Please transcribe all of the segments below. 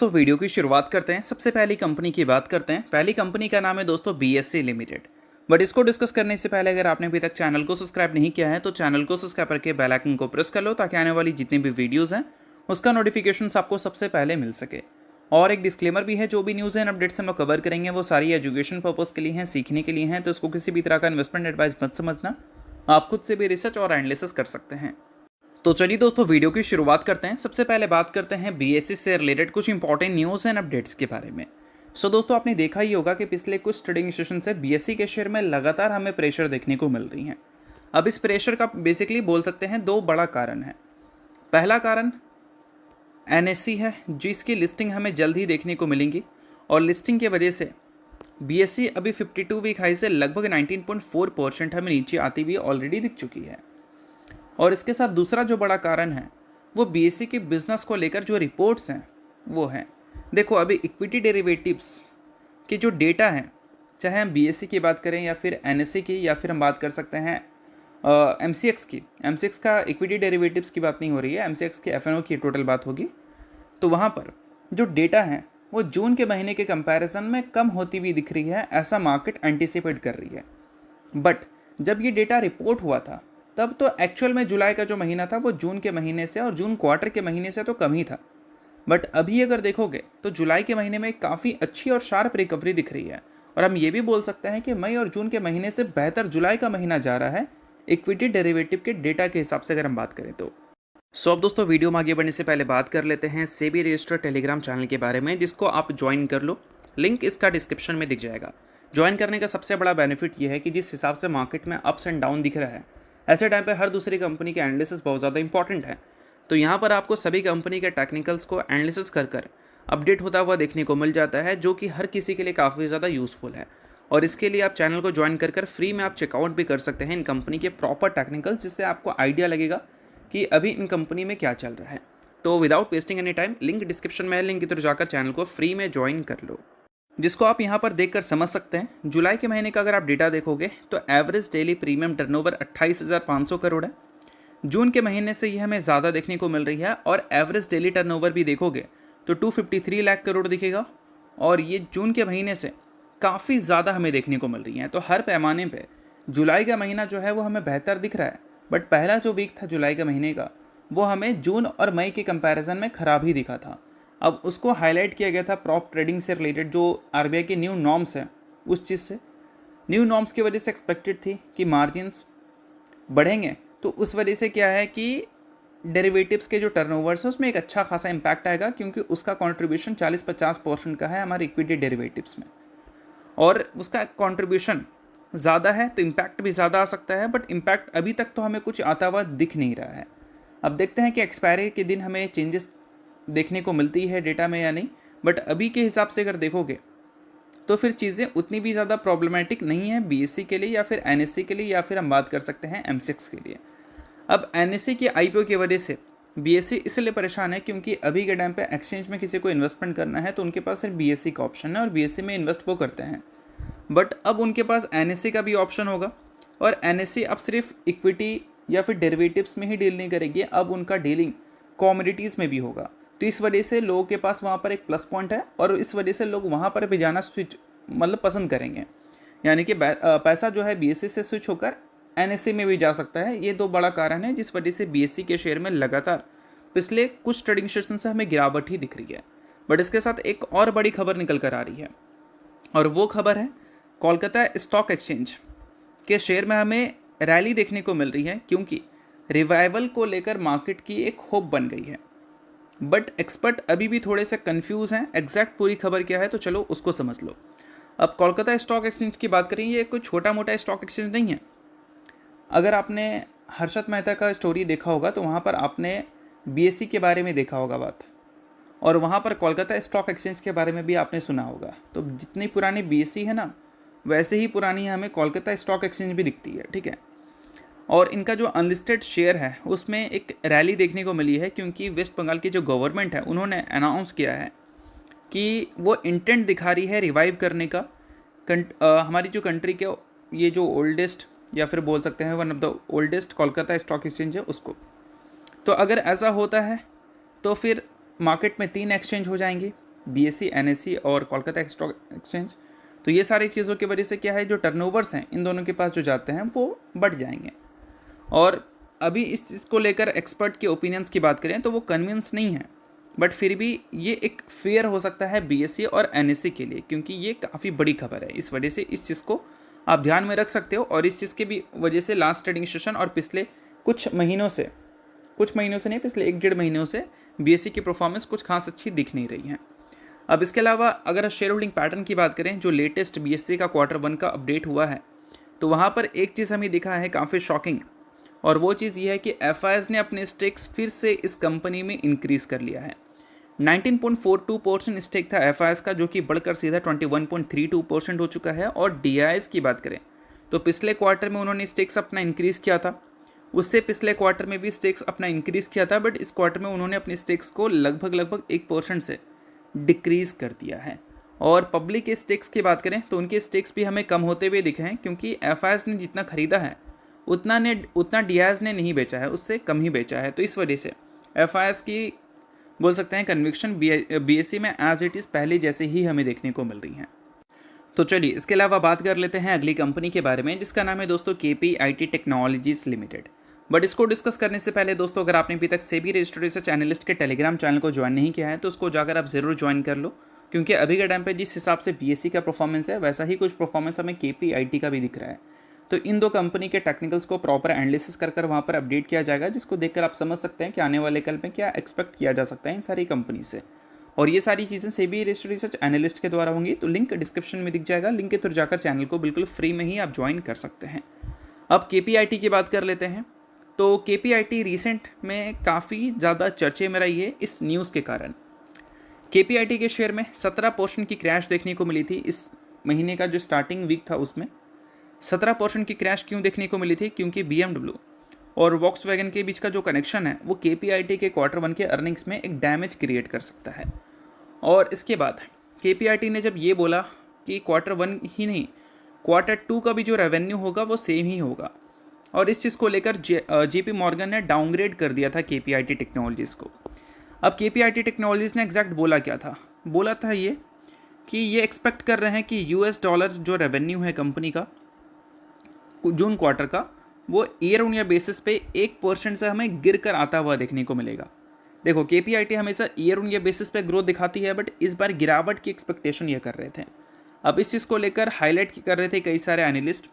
तो वीडियो की शुरुआत करते हैं। सबसे पहली कंपनी की बात करते हैं। पहली कंपनी का नाम है दोस्तों बीएससी लिमिटेड। बट इसको डिस्कस करने से पहले अगर आपने अभी तक चैनल को सब्सक्राइब नहीं किया है तो चैनल को सब्सक्राइब करके बेल आइकन को प्रेस कर लो ताकि आने वाली जितनी भी वीडियोस हैं उसका नोटिफिकेशन आपको सबसे पहले मिल सके। और एक डिस्क्लेमर भी है, जो भी न्यूज़ एंड अपडेट्स हम लोग कवर करेंगे वो सारी एजुकेशन पर्पज़ के लिए हैं, सीखने के लिए हैं, तो इसको किसी भी तरह का इन्वेस्टमेंट एडवाइस मत समझना। आप खुद से भी रिसर्च और एनालिसिस कर सकते हैं। तो चलिए दोस्तों वीडियो की शुरुआत करते हैं। सबसे पहले बात करते हैं बीएससी से रिलेटेड कुछ इंपॉर्टेंट न्यूज़ एंड अपडेट्स के बारे में। दोस्तों आपने देखा ही होगा कि पिछले कुछ ट्रेडिंग सेशन से बीएससी के शेयर में लगातार हमें प्रेशर देखने को मिल रही है। अब इस प्रेशर का बेसिकली बोल सकते हैं दो बड़ा कारण है। पहला कारण एनएससी है, जिसकी लिस्टिंग हमें जल्द ही देखने को मिलेंगी और लिस्टिंग की वजह से बीएससी अभी 52 वीक हाई से लगभग 19.4% हमें नीचे आती हुई ऑलरेडी दिख चुकी है। और इसके साथ दूसरा जो बड़ा कारण है वो बीएससी के बिजनेस को लेकर जो रिपोर्ट्स हैं वो हैं। देखो अभी इक्विटी डेरिवेटिव्स के जो डेटा हैं, चाहे हम बीएससी की बात करें या फिर एनएससी की या फिर हम बात कर सकते हैं एमसीएक्स की। एमसीएक्स का इक्विटी डेरिवेटिव्स की बात नहीं हो रही है, एमसीएक्स के एफएनओ की टोटल बात होगी। तो वहाँ पर जो डेटा है वो जून के महीने के कंपैरिजन में कम होती हुई दिख रही है, ऐसा मार्केट एंटिसिपेट कर रही है। बट जब ये डेटा रिपोर्ट हुआ था तब तो एक्चुअल में जुलाई का जो महीना था वो जून के महीने से और जून क्वार्टर के महीने से तो कम ही था। बट अभी अगर देखोगे तो जुलाई के महीने में काफ़ी अच्छी और शार्प रिकवरी दिख रही है और हम ये भी बोल सकते हैं कि मई और जून के महीने से बेहतर जुलाई का महीना जा रहा है इक्विटी डेरिवेटिव के डेटा के हिसाब से अगर हम बात करें तो। अब दोस्तों वीडियो में आगे बढ़ने से पहले बात कर लेते हैं सेबी रजिस्टर्ड टेलीग्राम चैनल के बारे में, जिसको आप ज्वाइन कर लो। लिंक इसका डिस्क्रिप्शन में दिख जाएगा। ज्वाइन करने का सबसे बड़ा बेनिफिट ये है कि जिस हिसाब से मार्केट में अप्स एंड डाउन दिख रहा है, ऐसे टाइम पे हर दूसरी कंपनी के एनालिसिस बहुत ज़्यादा इंपॉर्टेंट है। तो यहाँ पर आपको सभी कंपनी के टेक्निकल्स को एनालिसिस कर अपडेट होता हुआ देखने को मिल जाता है, जो कि हर किसी के लिए काफ़ी ज़्यादा यूज़फुल है। और इसके लिए आप चैनल को ज्वाइन कर फ्री में आप चेकआउट भी कर सकते हैं इन कंपनी के प्रॉपर टेक्निकल्स, जिससे आपको आइडिया लगेगा कि अभी इन कंपनी में क्या चल रहा है। तो without wasting any time link description में है, लिंक की तरफ जाकर चैनल को फ्री में ज्वाइन कर लो, जिसको आप यहाँ पर देखकर समझ सकते हैं। जुलाई के महीने का अगर आप डेटा देखोगे तो average daily premium turnover 28,500 crore है। जून के महीने से ये हमें ज़्यादा देखने को मिल रही है और एवरेज डेली टर्नओवर भी देखोगे तो 253 लाख करोड़ दिखेगा और ये जून के महीने से काफ़ी ज़्यादा हमें देखने को मिल रही है। तो हर पैमाने पे जुलाई का महीना जो है वो हमें बेहतर दिख रहा है। बट पहला जो वीक था जुलाई के महीने का वो हमें जून और मई के कंपैरिजन में ख़राब ही दिखा था। अब उसको हाईलाइट किया गया था प्रॉप ट्रेडिंग से रिलेटेड जो आरबीआई की न्यू नॉर्म्स है उस चीज़ से। न्यू नॉर्म्स की वजह से एक्सपेक्टेड थी कि मार्जिन्स बढ़ेंगे, तो उस वजह से क्या है कि डेरिवेटिव्स के जो टर्नओवर्स है उसमें एक अच्छा खासा इम्पैक्ट आएगा, क्योंकि उसका कंट्रीब्यूशन 40-50% का है हमारे इक्विटी डेरिवेटिव्स में और उसका कंट्रीब्यूशन ज़्यादा है तो इम्पैक्ट भी ज़्यादा आ सकता है। बट इम्पैक्ट अभी तक तो हमें कुछ आता हुआ दिख नहीं रहा है। अब देखते हैं कि एक्सपायरी के दिन हमें चेंजेस देखने को मिलती है डेटा में या नहीं। बट अभी के हिसाब से अगर देखोगे तो फिर चीज़ें उतनी भी ज़्यादा प्रॉब्लमेटिक नहीं है बीएससी के लिए या फिर एनएससी के लिए या फिर हम बात कर सकते हैं एमसीएक्स के लिए। अब एनएससी की आईपीओ की वजह से बीएससी इसलिए परेशान है क्योंकि अभी के टाइम पे एक्सचेंज में किसी को इन्वेस्टमेंट करना है तो उनके पास सिर्फ बीएससी का ऑप्शन है और बीएससी में इन्वेस्ट वो करते हैं। बट अब उनके पास एनएससी का भी ऑप्शन होगा और एनएससी अब सिर्फ इक्विटी या फिर डेरिवेटिव्स में ही डील नहीं करेगी, अब उनका डीलिंग कमोडिटीज़ में भी होगा। तो इस वजह से लोगों के पास वहाँ पर एक प्लस पॉइंट है और इस वजह से लोग वहाँ पर भी जाना स्विच पसंद करेंगे। यानी कि पैसा जो है बीएससी से स्विच होकर एनएससी में भी जा सकता है। ये दो बड़ा कारण है जिस वजह से बीएससी के शेयर में लगातार पिछले कुछ ट्रेडिंग सेशन से हमें गिरावट ही दिख रही है। बट इसके साथ एक और बड़ी खबर निकल कर आ रही है और वो खबर है कोलकाता स्टॉक एक्सचेंज के शेयर में हमें रैली देखने को मिल रही है, क्योंकि रिवाइवल को लेकर मार्केट की एक होप बन गई है। बट एक्सपर्ट अभी भी थोड़े से कंफ्यूज हैं एग्जैक्ट पूरी खबर क्या है, तो चलो उसको समझ लो। अब कोलकाता स्टॉक एक्सचेंज की बात करें, ये कोई छोटा मोटा स्टॉक एक्सचेंज नहीं है। अगर आपने हर्षद मेहता का स्टोरी देखा होगा तो वहाँ पर आपने बीएससी के बारे में देखा होगा बात, और वहाँ पर कोलकाता स्टॉक एक्सचेंज के बारे में भी आपने सुना होगा। तो जितनी पुरानी बीएससी है ना, वैसे ही पुरानी हमें कोलकाता स्टॉक एक्सचेंज भी दिखती है, ठीक है। और इनका जो अनलिस्टेड शेयर है उसमें एक रैली देखने को मिली है, क्योंकि वेस्ट बंगाल की जो गवर्नमेंट है उन्होंने अनाउंस किया है कि वो इंटेंट दिखा रही है रिवाइव करने का हमारी जो कंट्री के ये जो ओल्डेस्ट या फिर बोल सकते हैं one of the oldest Kolkata stock exchange है उसको। तो अगर ऐसा होता है तो फिर मार्केट में 3 एक्सचेंज हो जाएंगे, BSE, NSE और कोलकाता स्टॉक एक्सचेंज। तो ये सारी चीज़ों की वजह से क्या है, जो टर्नओवर्स हैं इन दोनों के पास जो जाते हैं वो बढ़ जाएंगे। और अभी इस चीज़ को लेकर एक्सपर्ट के ओपिनियंस की बात करें तो वो कन्विंस नहीं है, बट फिर भी ये एक फेयर हो सकता है BSE और NSE के लिए, क्योंकि ये काफ़ी बड़ी खबर है। इस वजह से इस चीज़ को आप ध्यान में रख सकते हो। और इस चीज़ की भी वजह से लास्ट ट्रेडिंग सेशन और पिछले कुछ महीनों से नहीं, पिछले 1-1.5 महीनों से BSE की परफॉर्मेंस कुछ खास अच्छी दिख नहीं रही है। अब इसके अलावा अगर शेयर होल्डिंग पैटर्न की बात करें, जो लेटेस्ट BSE का Q1 का अपडेट हुआ है, तो वहाँ पर एक चीज़ हमें दिखा है काफ़ी शॉकिंग, और वो चीज़ ये है कि FIs ने अपने स्टेक्स फिर से इस कंपनी में इंक्रीज़ कर लिया है। 19.42% स्टेक था FIs का, जो कि बढ़कर सीधा 21.32% हो चुका है। और DIs की बात करें तो पिछले क्वार्टर में उन्होंने स्टेक्स अपना इंक्रीज़ किया था, उससे पिछले क्वार्टर में भी स्टेक्स अपना इंक्रीज़ किया था, बट इस क्वार्टर में उन्होंने अपनी स्टेक्स को लगभग 1% से डिक्रीज़ कर दिया है। और पब्लिक के स्टेक्स की बात करें तो उनके स्टेक्स भी हमें कम होते हुए दिखे हैं, क्योंकि FIs ने जितना खरीदा है उतना DIs ने नहीं बेचा है, उससे कम ही बेचा है। तो इस वजह से FIs की बोल सकते हैं कन्विक्शन BSE में एज इट इज़ पहले जैसे ही हमें देखने को मिल रही हैं। तो चलिए इसके अलावा बात कर लेते हैं अगली कंपनी के बारे में, जिसका नाम है दोस्तों KPIT टेक्नोलॉजीज लिमिटेड। बट इसको डिस्कस करने से पहले दोस्तों, अगर आपने अभी तक सेबी रजिस्टर्ड रिसर्च एनालिस्ट के टेलीग्राम चैनल को ज्वाइन नहीं किया है तो उसको जाकर आप ज़रूर ज्वाइन कर लो, क्योंकि अभी के टाइम पे जिस हिसाब से BSE का परफॉर्मेंस है वैसा ही कुछ परफॉर्मेंस हमें KPIT का भी दिख रहा है। तो इन दो कंपनी के टेक्निकल्स को प्रॉपर एनालिसिस कर वहाँ पर अपडेट किया जाएगा, जिसको देखकर आप समझ सकते हैं कि आने वाले कल में क्या एक्सपेक्ट किया जा सकता है इन सारी कंपनी से। और ये सारी चीज़ें सेबी रजिस्टर्ड रिसर्च एनालिस्ट के द्वारा होंगी, तो लिंक डिस्क्रिप्शन में दिख जाएगा, लिंक के थ्रू जाकर चैनल को बिल्कुल फ्री में ही आप ज्वाइन कर सकते हैं। अब KPIT की बात कर लेते हैं। तो KPIT रिसेंट में काफ़ी ज़्यादा चर्चे में रही है इस न्यूज़ के कारण। KPIT के शेयर में 17% की क्रैश देखने को मिली थी। इस महीने का जो स्टार्टिंग वीक था उसमें 17% की क्रैश क्यों देखने को मिली थी, क्योंकि BMW और वॉक्सवैगन के बीच का जो कनेक्शन है वो KPIT के Q1 के अर्निंग्स में एक डैमेज क्रिएट कर सकता है। और इसके बाद KPIT ने जब ये बोला कि Q1 ही नहीं, Q2 का भी जो रेवेन्यू होगा वो सेम ही होगा, और इस चीज़ को लेकर JP मॉर्गन ने डाउनग्रेड कर दिया था KPIT टेक्नोलॉजीज़ को। अब KPIT टेक्नोलॉजीज़ ने एग्जैक्ट बोला क्या था, बोला था ये कि ये एक्सपेक्ट कर रहे हैं कि $, जो रेवेन्यू है कंपनी का जून क्वार्टर का, वो ईयर ऑन ईयर बेसिस पे 1% से हमें गिर कर आता हुआ देखने को मिलेगा। देखो KPIT हमेशा ईयर ऑन ईयर बेसिस पे ग्रोथ दिखाती है, बट इस बार गिरावट की एक्सपेक्टेशन ये कर रहे थे। अब इस चीज़ को लेकर हाईलाइट कर रहे थे कई सारे एनालिस्ट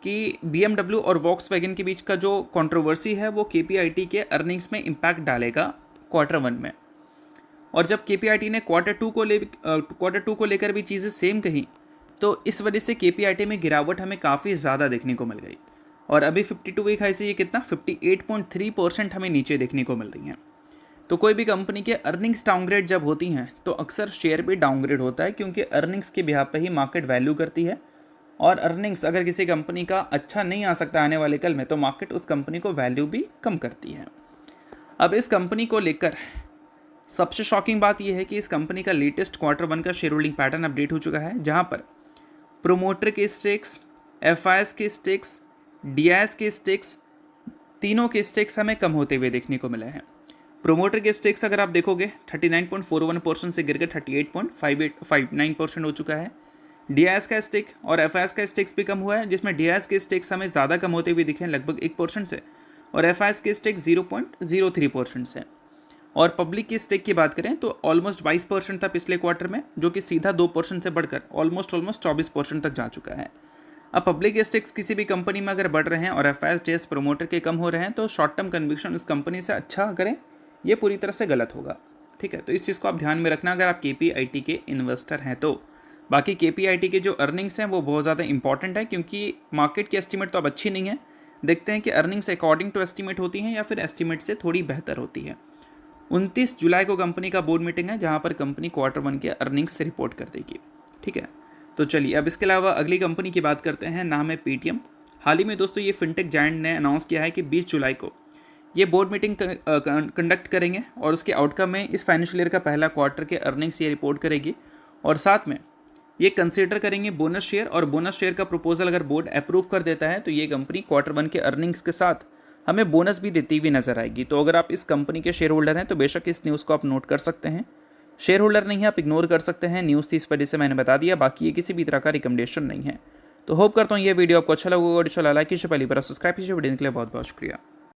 कि BMW और वॉक्सवैगन के बीच का जो कंट्रोवर्सी है वो KPIT के अर्निंग्स में इम्पैक्ट डालेगा Q1 में। और जब KPIT ने Q2 को लेकर भी चीज़ें सेम कही, तो इस वजह से KPIT में गिरावट हमें काफ़ी ज़्यादा देखने को मिल गई। और अभी 52 वीक हाई से ये कितना 58.3% हमें नीचे देखने को मिल रही हैं। तो कोई भी कंपनी के अर्निंग्स डाउनग्रेड जब होती हैं तो अक्सर शेयर भी डाउनग्रेड होता है, क्योंकि अर्निंग्स के बिहाफ पे ही मार्केट वैल्यू करती है। और अर्निंग्स अगर किसी कंपनी का अच्छा नहीं आ सकता आने वाले कल में, तो मार्केट उस कंपनी को वैल्यू भी कम करती है। अब इस कंपनी को लेकर सबसे शॉकिंग बात यह है कि इस कंपनी का लेटेस्ट Q1 का शेयर होल्डिंग पैटर्न अपडेट हो चुका है, जहां पर प्रोमोटर के स्टेक्स, FIs के स्टेक्स, DIs के स्टेक्स, तीनों के स्टेक्स हमें कम होते हुए देखने को मिले हैं। प्रोमोटर के स्टेक्स अगर आप देखोगे 39.41% से गिरकर 38.59% हो चुका है। DIs का स्टेक और FIs का स्टेक्स भी कम हुआ है, जिसमें DIs के स्टेक्स हमें ज़्यादा कम होते हुए दिखे लगभग 1% से, और FIs के स्टेक 0.03% से। और पब्लिक की स्टेक की बात करें तो ऑलमोस्ट 22% था पिछले क्वार्टर में, जो कि सीधा 2% से बढ़कर ऑलमोस्ट 24% तक जा चुका है। अब पब्लिक स्टेक्स किसी भी कंपनी में अगर बढ़ रहे हैं और FIs DIs प्रोमोटर के कम हो रहे हैं, तो शॉर्ट टर्म कन्विक्शन उस कंपनी से अच्छा करें, ये पूरी तरह से गलत होगा। ठीक है, तो इस चीज़ को आप ध्यान में रखना अगर आप KPIT के इन्वेस्टर हैं तो। बाकी KPIT के जो अर्निंग्स हैं वो बहुत ज़्यादा इंपॉर्टेंट है, क्योंकि मार्केट की एस्टीमेट तो अब अच्छी नहीं है। देखते हैं कि अर्निंग्स अकॉर्डिंग टू एस्टीमेट होती हैं या फिर एस्टीमेट से थोड़ी बेहतर होती है। 29 जुलाई को कंपनी का बोर्ड मीटिंग है, जहां पर कंपनी Q1 के अर्निंग्स से रिपोर्ट कर देगी। ठीक है, तो चलिए अब इसके अलावा अगली कंपनी की बात करते हैं, नाम है Paytm। हाल ही में दोस्तों ये फिनटेक जायंट ने अनाउंस किया है कि 20 जुलाई को ये बोर्ड मीटिंग कंडक्ट करेंगे, और उसके आउटकम में इस फाइनेंशियल ईयर का पहला क्वार्टर के अर्निंग्स ये रिपोर्ट करेगी, और साथ में ये कंसीडर करेंगे बोनस शेयर, और बोनस शेयर का प्रपोजल अगर बोर्ड अप्रूव कर देता है तो ये कंपनी Q1 के अर्निंग्स के साथ हमें बोनस भी देती हुई नजर आएगी। तो अगर आप इस कंपनी के शेयर होल्डर हैं तो बेशक इस न्यूज़ को आप नोट कर सकते हैं। शेयर होल्डर नहीं है, आप इग्नोर कर सकते हैं। न्यूज़ थी इस वजह से मैंने बता दिया, बाकी ये किसी भी तरह का रिकमेंडेशन नहीं है। तो होप करता हूँ ये वीडियो आपको अच्छा लगा। लाइक कीजिए, पहली बार सब्सक्राइब कीजिए। वीडियो के लिए बहुत बहुत शुक्रिया।